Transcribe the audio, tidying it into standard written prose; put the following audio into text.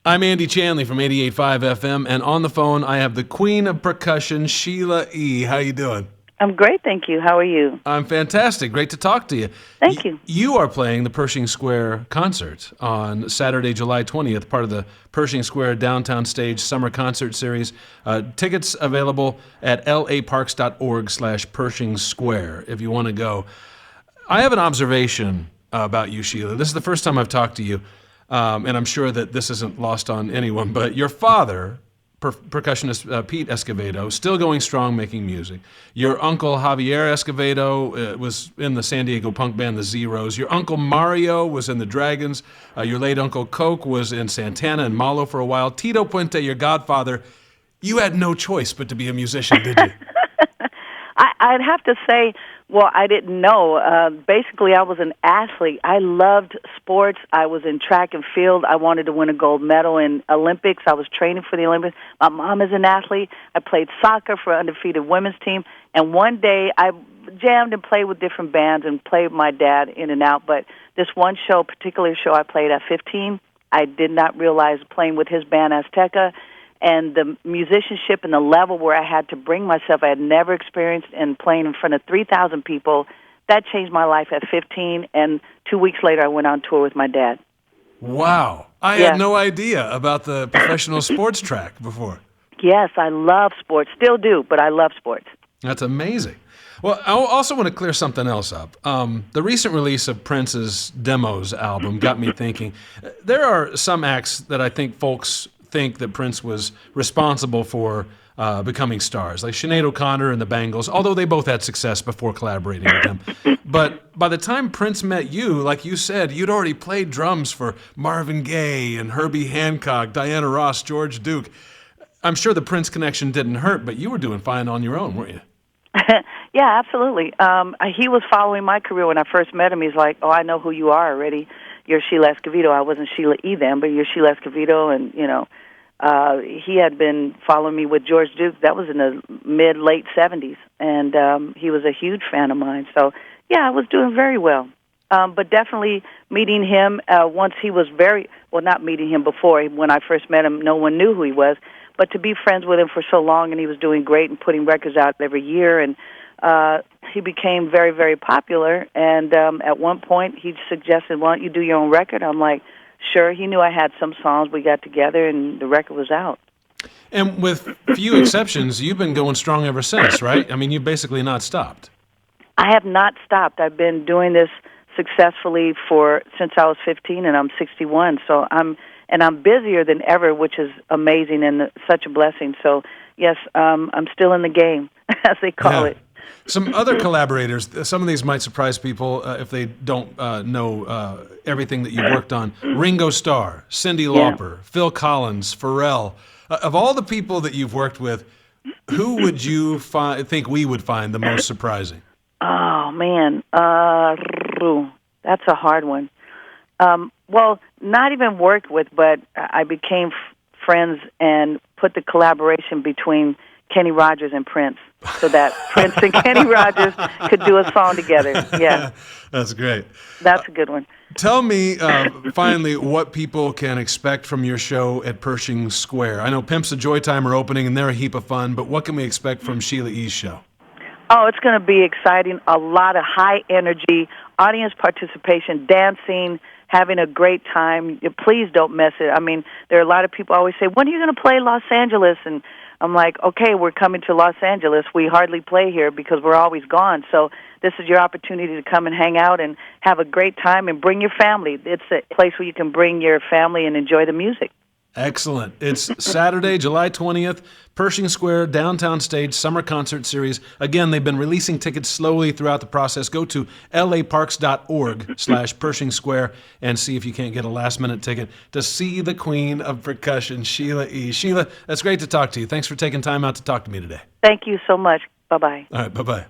I'm Andy Chanley from 88.5 FM, and on the phone I have the queen of percussion, Sheila E. How you doing? I'm great, thank you. How are you? I'm fantastic. Great to talk to you. Thank you. You are playing the Pershing Square concert on Saturday, July 20th, part of the Pershing Square Downtown Stage Summer Concert Series. Tickets available at laparks.org/Pershing Square if you want to go. I have an observation about you, Sheila. This is the first time I've talked to you, and I'm sure that this isn't lost on anyone, but your father, percussionist Pete Escovedo, still going strong making music. Your uncle Javier Escovedo was in the San Diego punk band The Zeros. Your uncle Mario was in the Dragons. Your late uncle Coke was in Santana and Malo for a while. Tito Puente, your godfather, you had no choice but to be a musician, did you? I'd have to say, well, I didn't know. Basically, I was an athlete. I loved sports. I was in track and field. I wanted to win a gold medal in Olympics. I was training for the Olympics. My mom is an athlete. I played soccer for undefeated women's team. And one day, I jammed and played with different bands and played with my dad in and out. But this one show, particular show I played at 15, I did not realize playing with his band Azteca and the musicianship and the level where I had to bring myself, I had never experienced, and playing in front of 3,000 people, that changed my life at 15, and 2 weeks later I went on tour with my dad. Wow. I had no idea about the professional sports track before. Yes, I love sports. Still do, but I love sports. That's amazing. Well, I also want to clear something else up. The recent release of Prince's Demos album got me thinking. There are some acts that I think folks think that Prince was responsible for becoming stars, like Sinead O'Connor and the Bangles, although they both had success before collaborating with them. But by the time Prince met you, like you said, you'd already played drums for Marvin Gaye and Herbie Hancock, Diana Ross, George Duke. I'm sure the Prince connection didn't hurt, but you were doing fine on your own, weren't you? Yeah, absolutely. He was following my career when I first met him. He's like, oh, I know who you are already. You're Sheila Escovedo. I wasn't Sheila E then, but you're Sheila Escovedo, and, you know, he had been following me with George Duke. That was in the mid-late 70s, and he was a huge fan of mine. So, yeah, I was doing very well. But definitely meeting him once he was not meeting him before. When I first met him, no one knew who he was. But to be friends with him for so long, and he was doing great and putting records out every year, and he became very, very popular. And at one point, he suggested, why don't you do your own record? I'm like, sure. He knew I had some songs. We got together, and the record was out. And with few exceptions, you've been going strong ever since, right? I mean, you've basically not stopped. I have not stopped. I've been doing this successfully since I was 15, and I'm 61. So I'm busier than ever, which is amazing and such a blessing. So yes, I'm still in the game, as they call it. Some other collaborators, some of these might surprise people if they don't know everything that you've worked on. Ringo Starr, Cyndi Lauper, Phil Collins, Pharrell. Of all the people that you've worked with, who would you think we would find the most surprising? Oh, man. That's a hard one. Well, not even worked with, but I became friends and put the collaboration between Kenny Rogers and Prince, so that Prince and Kenny Rogers could do a song together. Yeah. That's great. That's a good one. Tell me, finally, what people can expect from your show at Pershing Square. I know Pimps a Joy Time are opening, and they're a heap of fun, but what can we expect from Sheila E's show? Oh, it's going to be exciting. A lot of high energy, audience participation, dancing, having a great time. Please don't miss it. I mean, there are a lot of people always say, when are you going to play Los Angeles? And I'm like, okay, we're coming to Los Angeles. We hardly play here because we're always gone. So this is your opportunity to come and hang out and have a great time and bring your family. It's a place where you can bring your family and enjoy the music. Excellent. It's Saturday, July 20th, Pershing Square, Downtown Stage, Summer Concert Series. Again, they've been releasing tickets slowly throughout the process. Go to laparks.org/Pershing Square and see if you can't get a last-minute ticket to see the queen of percussion, Sheila E. Sheila, that's great to talk to you. Thanks for taking time out to talk to me today. Thank you so much. Bye-bye. All right, bye-bye.